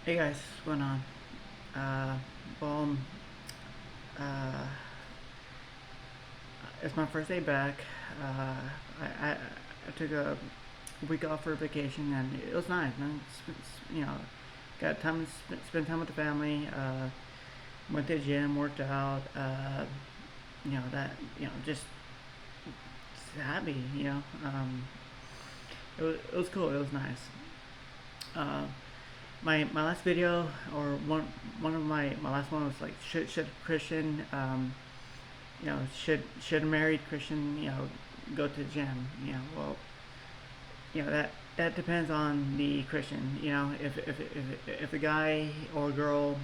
Hey guys, what's going on? Uh, well, uh, it's my first day back. Uh, I took a week off for vacation and it was nice, man. You know, got time to spend time with the family. Went to the gym, worked out. That just happy. It was cool. It was nice. Uh, my last video or one of my last one was like should Christian should a married Christian go to the gym. That depends on the Christian. If the guy or girl,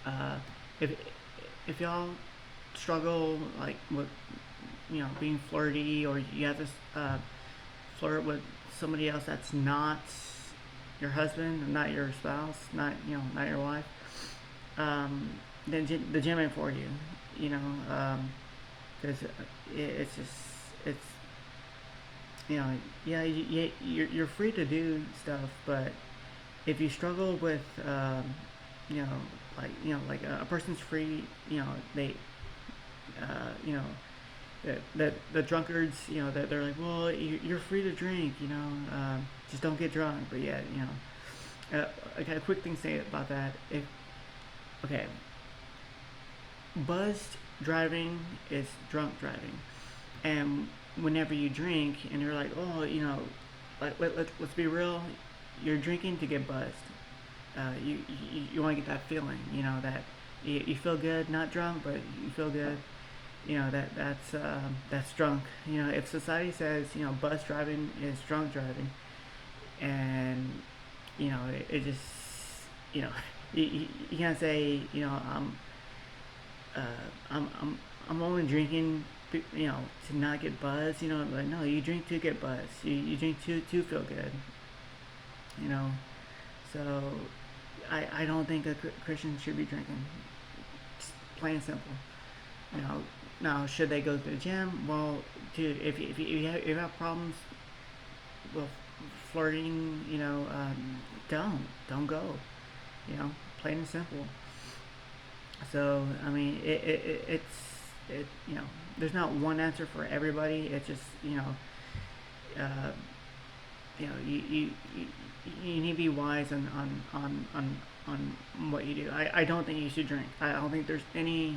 uh, if if y'all struggle like with being flirty, or you have to flirt with somebody else that's not your husband, not your spouse, not your wife, um, then the gym ain't for you. You know, because it's just it's yeah, you're free to do stuff, but if you struggle with you know like a person's free, they you know the drunkards, that they're like, well, you're free to drink, just don't get drunk. But yeah, I got a quick thing to say about that. If okay, buzzed driving is drunk driving, and whenever you drink and you're like, oh, let's be real, you're drinking to get buzzed. You want to get that feeling, that you feel good, not drunk, but you feel good. That's drunk. If society says bus driving is drunk driving, and it just you know you can't say uh, I'm I'm I'm only drinking to not get buzzed. Like, no, you drink to get buzzed. You drink to feel good. You know, so I don't think a Christian should be drinking. Just plain and simple. You know, now should they go to the gym? Well, dude, if you have problems with flirting, don't go. Plain and simple. So I mean, there's not one answer for everybody. It's just uh, you need to be wise on what you do. I don't think you should drink. I don't think there's any,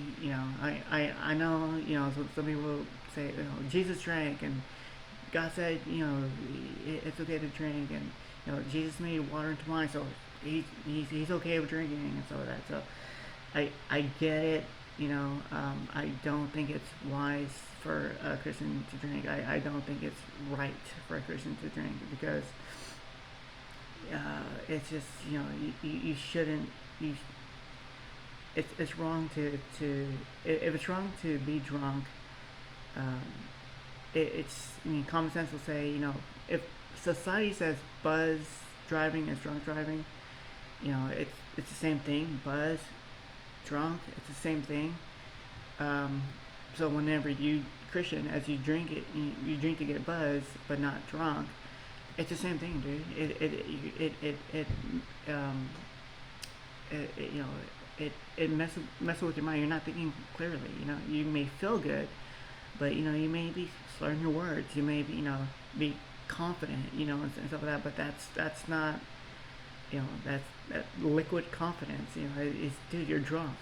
I know, some people say, Jesus drank, and God said, it's okay to drink, and, Jesus made water into wine, so he's okay with drinking, and so that. So I get it, I don't think it's wise for a Christian to drink. I don't think it's right for a Christian to drink, because it's just you shouldn't you it's wrong to if it's wrong to be drunk. um, it's I mean, common sense will say, if society says buzz driving is drunk driving, it's the same thing. Buzz, drunk, it's the same thing. um, so whenever you Christian, as you drink it, you drink to get buzzed but not drunk. It's the same thing, dude. Um, it it messes with your mind. You're not thinking clearly. You may feel good, but you may be slurring your words. You may be be confident. And stuff like that. But that's not that's that liquid confidence. It's, dude, you're drunk.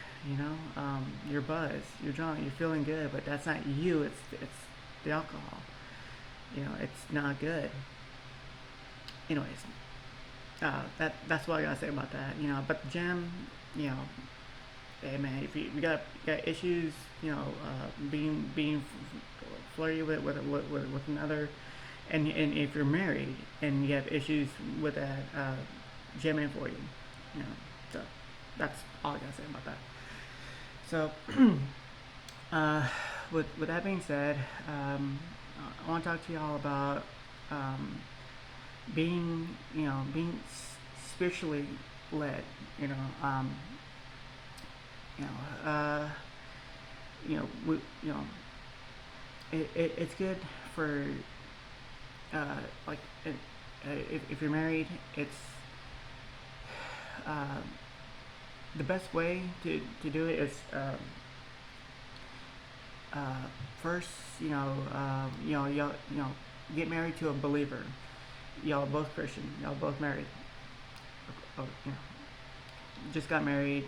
You're buzzed. You're drunk. You're feeling good, but that's not you. It's the alcohol. It's not good. Anyways, that's what I gotta say about that. But the gym, you know, hey man, if you got issues, being flirty with another, and if you're married and you have issues with that, gym ain't for you. You know, so that's all I gotta say about that. So, uh, with that being said, I want to talk to y'all about um, being spiritually led. You know, you know, uh, we, it's good for like if you're married, it's uh, the best way to do it is uh, first, y'all get married to a believer. Y'all both Christian. Y'all both married. Just got married.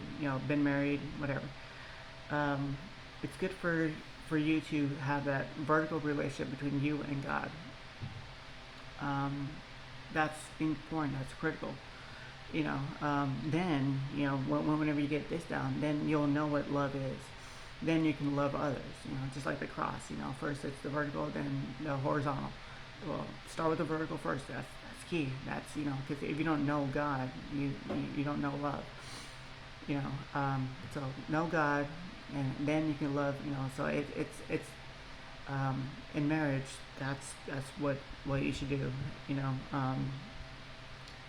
Been married. Whatever. Um, it's good for you to have that vertical relationship between you and God. Um, that's important. That's critical. Then whenever you get this down, then you'll know what love is. Then you can love others. Just like the cross. First it's the vertical, then the horizontal. Well, start with the vertical first. That's key. That's because if you don't know God, you don't know love. So know God, and then you can love. So it's in marriage. That's what you should do. You know.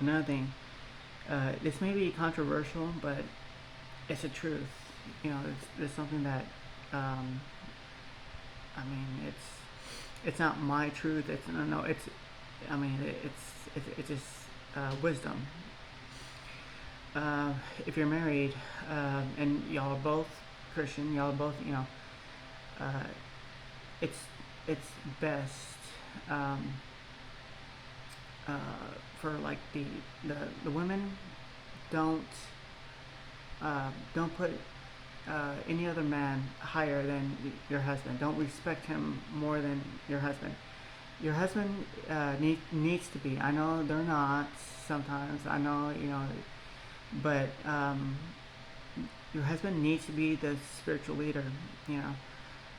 Another thing. This may be controversial, but it's a truth. It's something that um, I mean, it's not my truth. It's no. It's I mean, it's just wisdom. If you're married and y'all are both Christian, y'all are both uh, it's it's best um, uh, for like the women don't don't put any other man higher than your husband. Don't respect him more than your husband. Your husband needs to be. I know they're not sometimes. I know but your husband needs to be the spiritual leader. You know.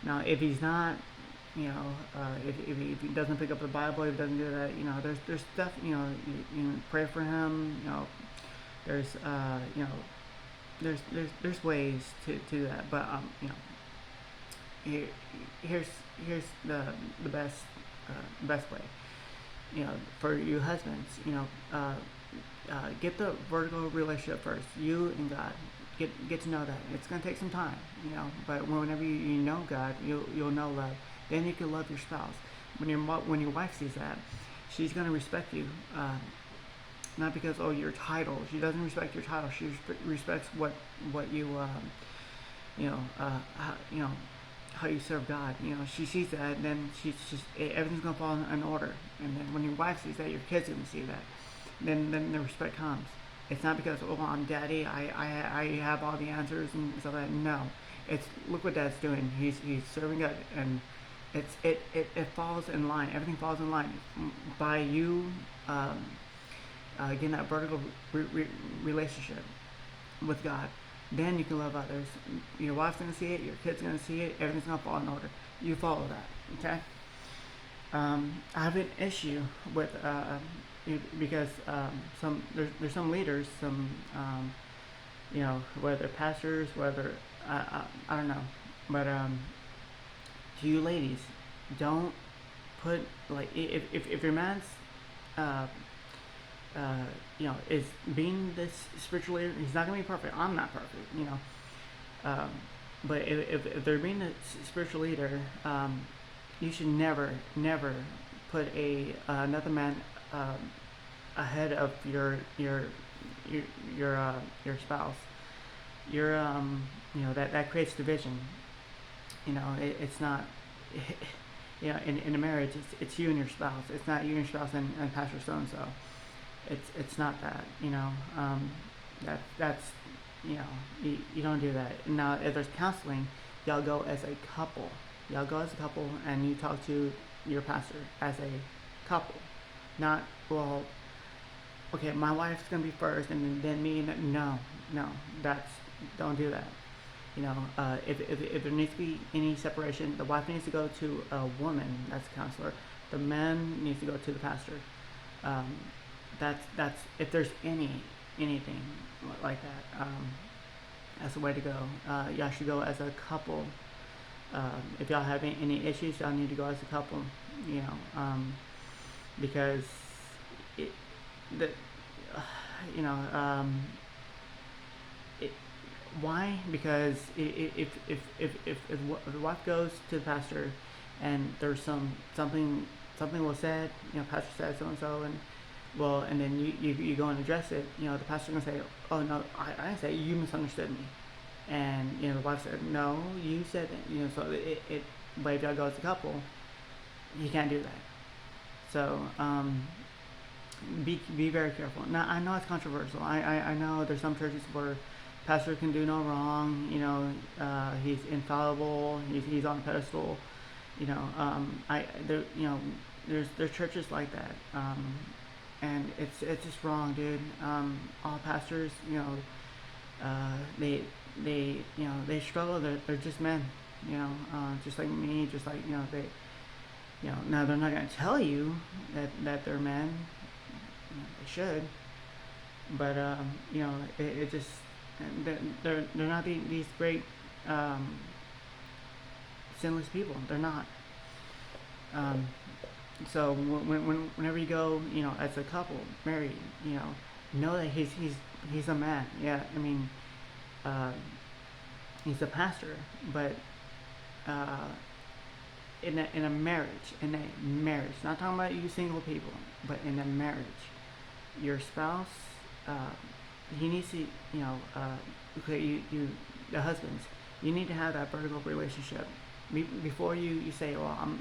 Now, if he's not, if he doesn't pick up the Bible, if he doesn't do that, there's stuff. You pray for him. There's there's ways to do that, but here, here's here's the best way. For you husbands, get the vertical relationship first. You and God, get to know that. It's gonna take some time, but whenever you know God, you'll know love. Then you can love your spouse. When your wife sees that, she's gonna respect you. Not because your title. She doesn't respect your title. She respects what you how, how you serve God. She sees that, and then everything's gonna fall in order. And then when your wife sees that, your kids gonna see that. Then the respect comes. It's not because I'm daddy. I have all the answers and stuff like that. No, it's look what dad's doing. He's serving God, and it falls in line. Everything falls in line by you. Getting that vertical relationship with God, then you can love others. Your wife's gonna see it, your kid's gonna see it, everything's gonna fall in order. You follow that, okay? I have an issue with because there's some leaders, some whether pastors, whether I don't know, but to you ladies, don't put like if your man's uh, is being this spiritual leader. He's not gonna be perfect. I'm not perfect. Um, but if they're being a spiritual leader, you should never put another man ahead of your spouse. That creates division. It's not. In a marriage, it's you and your spouse. It's not you and your spouse and Pastor so and so. It's not that. That's you don't do that. Now, if there's counseling, y'all go as a couple. Y'all go as a couple, and you talk to your pastor as a couple. Not well. Okay, my wife's gonna be first, and then me. No, that's don't do that. If there needs to be any separation, the wife needs to go to a woman that's a counselor. The man needs to go to the pastor. Um, that's if there's anything like that. That's the way to go. Y'all should go as a couple. If y'all have any issues, y'all need to go as a couple. You know, because it the you know it, why? Because if the wife goes to the pastor and there's something was said, pastor said so and so, and Well, and then you go and address it. The pastor's gonna say, "Oh no, I didn't say it. You misunderstood me." And the wife said, "No, you said that." So it but if y'all go as a couple, you can't do that. So be very careful. Now I know it's controversial. I know there's some churches where pastor can do no wrong. He's infallible. He's on a pedestal. I there there's churches like that. And it's just wrong, dude. All pastors, they they struggle. They're just men, just like me, just like they. Now they're not gonna tell you that they're men. They should, but it just they're not these great um, sinless people. They're not. Um, so whenever you go, as a couple married, know that he's a man. Yeah, I mean, uh, he's a pastor, but uh, in a marriage, not talking about you single people, but in a marriage, your spouse, uh, he needs to, okay, the husbands, you need to have that vertical relationship. Before you say, well,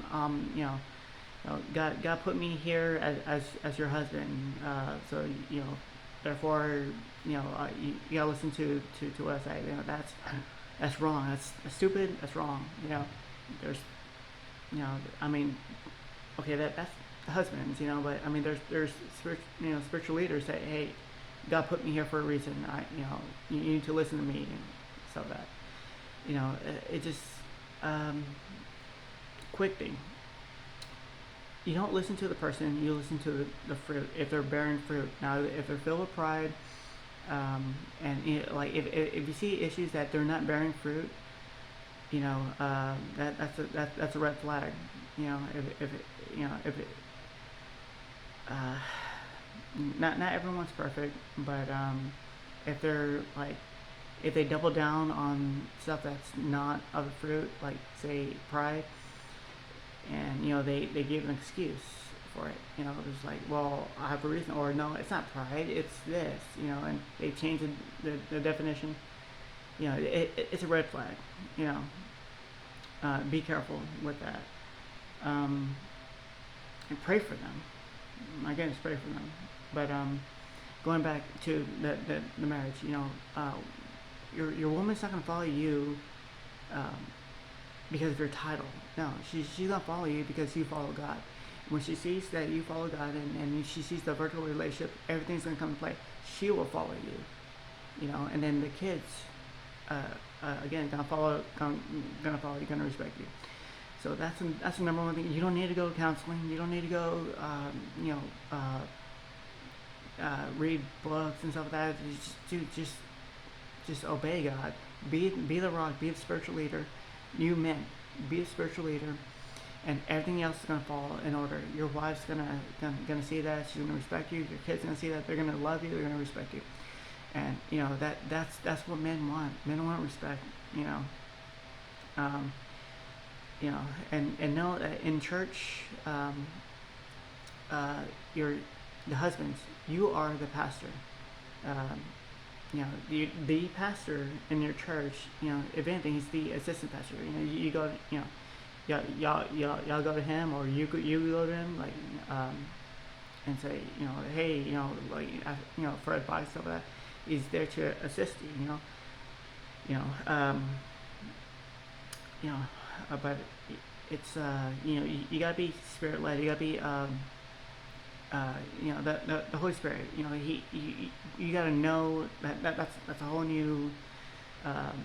God put me here as your husband, so therefore, you gotta listen to what I say. That's wrong. That's stupid. That's wrong. There's, I mean, okay, that's the husbands, but I mean, there's spiritual leaders say, hey, God put me here for a reason. You need to listen to me, and so that, it just, um, quick thing. You don't listen to the person. You listen to the fruit. If they're bearing fruit, now if they're filled with pride, and like if you see issues that they're not bearing fruit, that's a red flag. If it, uh, not everyone's perfect, but if they're like if they double down on stuff that's not of the fruit, like say pride, and they give an excuse for it. It's like, well, I have a reason, or no, it's not pride, it's this. And they change the definition. It's a red flag. You know, be careful with that. And pray for them. My goodness, pray for them. But going back to the marriage, your woman's not gonna follow you um, because of your title. No, she's gonna follow you because you follow God. When she sees that you follow God, and she sees the vertical relationship, everything's gonna come into play. She will follow you. And then the kids, again, gonna follow you, gonna respect you. So that's the number one thing. You don't need to go to counseling. You don't need to go, read books and stuff like that. Just obey God. Be the rock. Be the spiritual leader. You men, be a spiritual leader, and everything else is gonna fall in order. Your wife's gonna see that. She's gonna respect you. Your kids gonna see that. They're gonna love you. They're gonna respect you. And that's what men want. Men want respect. Um, and know that in church, you're the husbands. You are the pastor. Um, the pastor in your church. If anything, he's the assistant pastor. You go. Y'all go to him, or you go to him, like, and say, hey, like, for advice, stuff like that. He's there to assist you. You know. You know, but it's you gotta be spirit led. You gotta be the Holy Spirit. You gotta know that's a whole new um,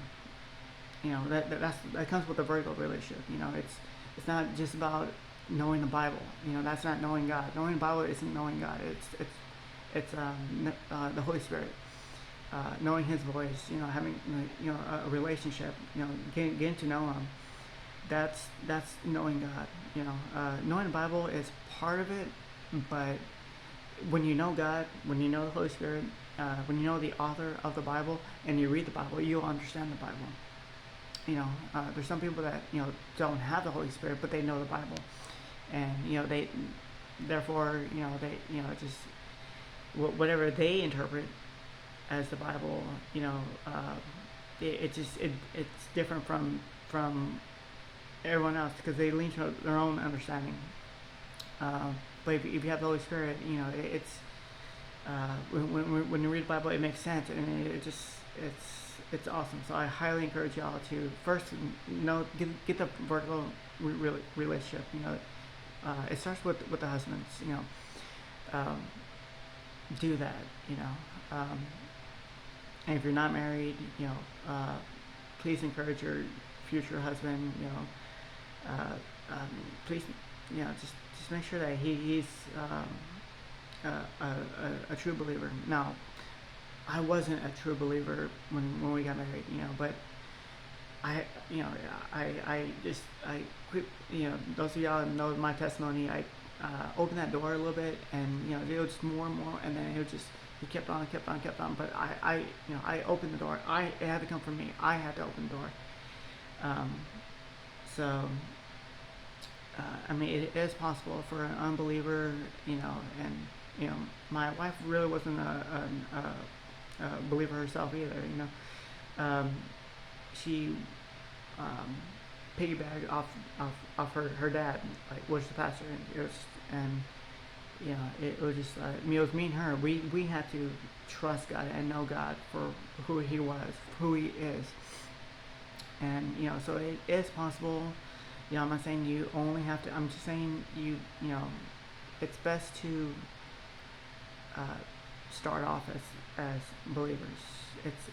that comes with a vertical relationship. It's not just about knowing the Bible. That's not knowing God. Knowing the Bible isn't knowing God. It's the Holy Spirit. Knowing His voice, having a relationship, getting to know Him. That's knowing God. Knowing the Bible is part of it, but when you know God, when you know the Holy Spirit, when you know the author of the Bible, and you read the Bible, you'll understand the Bible. There's some people that don't have the Holy Spirit, but they know the Bible, and they therefore they just whatever they interpret as the Bible, you know, it just it's different from everyone else because they lean to their own understanding. But if you have the Holy Spirit, you know, it's when you read the Bible, it makes sense, and it just it's awesome. So I highly encourage y'all to first know get the vertical relationship. You know, it starts with the husbands. You know, um, do that. You know, and if you're not married, you know, please encourage your future husband. You know, please, you know, just make sure that he's a true believer. Now, I wasn't a true believer when we got married, you know, but you know, I quit, you know, those of y'all know my testimony, I opened that door a little bit, and, you know, it was just more and more, and then it was just, he kept on, kept on, kept on, but you know, I opened the door. It had to come from me. I had to open the door. Um, so, I mean, it is possible for an unbeliever, you know, and, you know, my wife really wasn't a believer herself either, you know. She um, piggybacked off her dad, like, was the pastor, and it was, and, you know, it was just, it was me and her. We had to trust God and know God for who He was, who He is. And, you know, so it is possible. You know, I'm not saying you only have to. I'm just saying you know, it's best to uh, start off as believers. It's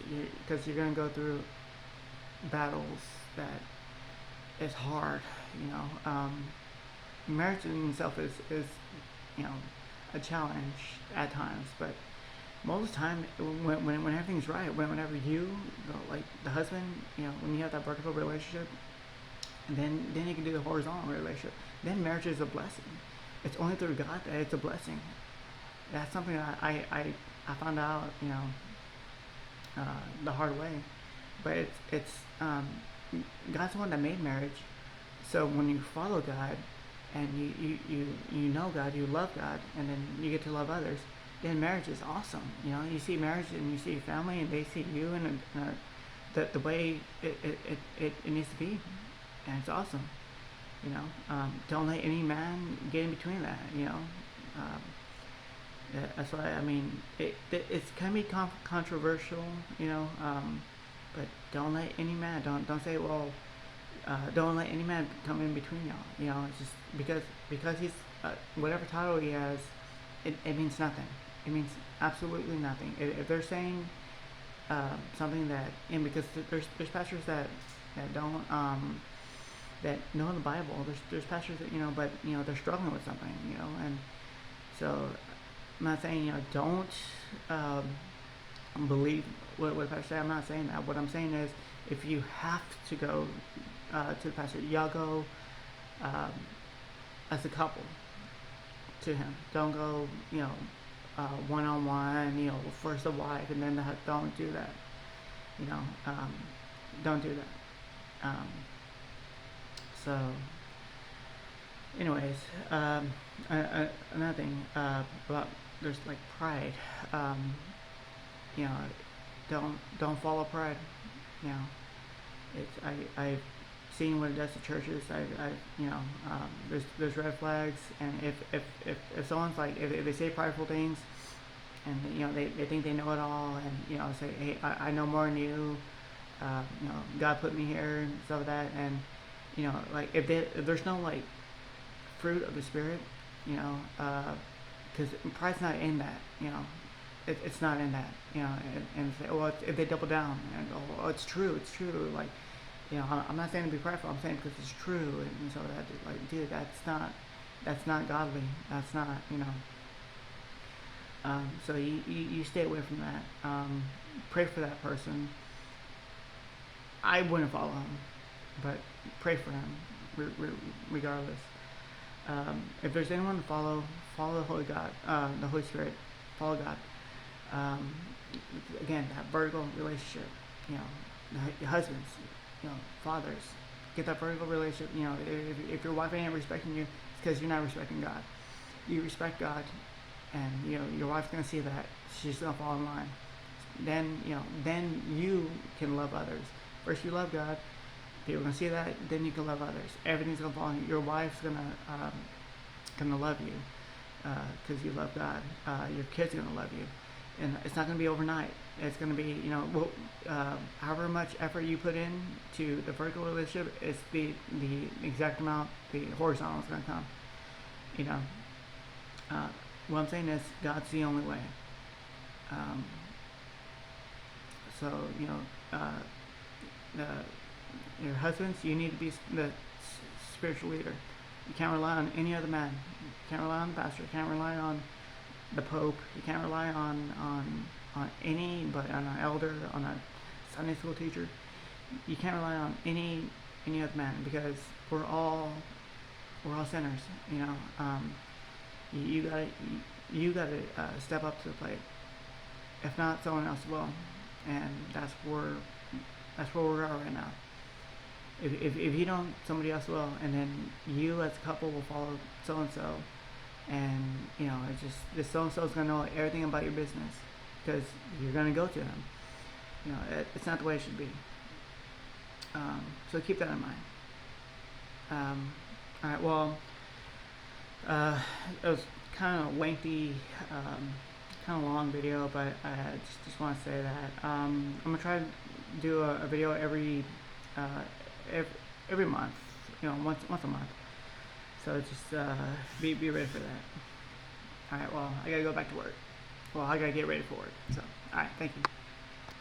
because you're gonna go through battles that is hard. You know, marriage in itself is you know a challenge at times, but most of the time when everything's right, whenever you like the husband, you know, when you have that vertical relationship, and then you can do the horizontal relationship. Then marriage is a blessing. It's only through God that it's a blessing. That's something that I found out, you know, the hard way. But it's God's the one that made marriage. So when you follow God and you know God, you love God, and then you get to love others, then marriage is awesome. You know, you see marriage and you see your family, and they see you and the way it needs to be, and it's awesome. You know, don't let any man get in between that. You know, um, that's why I mean it's can be controversial. You know, but don't let any man don't say, well, don't let any man come in between y'all. You know, it's just because he's whatever title he has, it means nothing. It means absolutely nothing. If they're saying something that, and because there's pastors that don't that know the Bible. There's pastors that, you know, but, you know, they're struggling with something, you know, and so I'm not saying, you know, don't believe what the pastor said. I'm not saying that. What I'm saying is, if you have to go to the pastor, y'all go as a couple to him. Don't go, you know, one on one. You know, first the wife and then the husband. Don't do that. You know, don't do that. So, anyways, another thing about there's like pride. You know, don't follow pride. You know, I've seen what it does to churches. I you know, there's red flags, and if someone's like if they say prideful things, and you know they think they know it all, and you know say, hey, I know more than you. You know, God put me here and stuff like that, and you know, like if there's no like fruit of the spirit, you know, because pride's not in that, you know, it's not in that, you know, and say, well, if they double down and go, oh, it's true, like, you know, I'm not saying to be prideful, I'm saying because it's true, and so that, like, dude, that's not godly, that's not, you know, so you stay away from that, pray for that person. I wouldn't follow him, but pray for him regardless. If there's anyone to follow the Holy God, the Holy Spirit, follow God. Um, Again, that vertical relationship. You know, your husbands, you know, fathers, get that vertical relationship. You know, if your wife ain't respecting you, it's because you're not respecting God. You respect God, and your wife's gonna see that, she's gonna fall in line. Then then you can love others. First you love God, people are gonna see that, then you can love others. Everything's gonna fall in. Your wife's gonna love you because you love God. Your kids are gonna love you, and it's not gonna be overnight. It's gonna be however much effort you put in to the vertical relationship, it's the exact amount the horizontal is gonna come. You know, uh, what I'm saying is God's the only way. Um, so your husbands, you need to be the spiritual leader. You can't rely on any other man. You can't rely on the pastor. You can't rely on the pope. You can't rely on anybody, on an elder, on a Sunday school teacher. You can't rely on any other man because we're all sinners. You gotta step up to the plate. If not, someone else will, and that's where we're at right now. If you don't, somebody else will, and then you as a couple will follow so and so, and it's just this so and so is gonna know everything about your business because you're gonna go to them. It's not the way it should be. So keep that in mind. All right. Well, it was kind of a lengthy, kind of long video, but I just want to say that I'm gonna try to do a video uh, every month, once a month. So just be ready for that. All right. Well, I gotta go back to work. Well, I gotta get ready for work. So, all right. Thank you.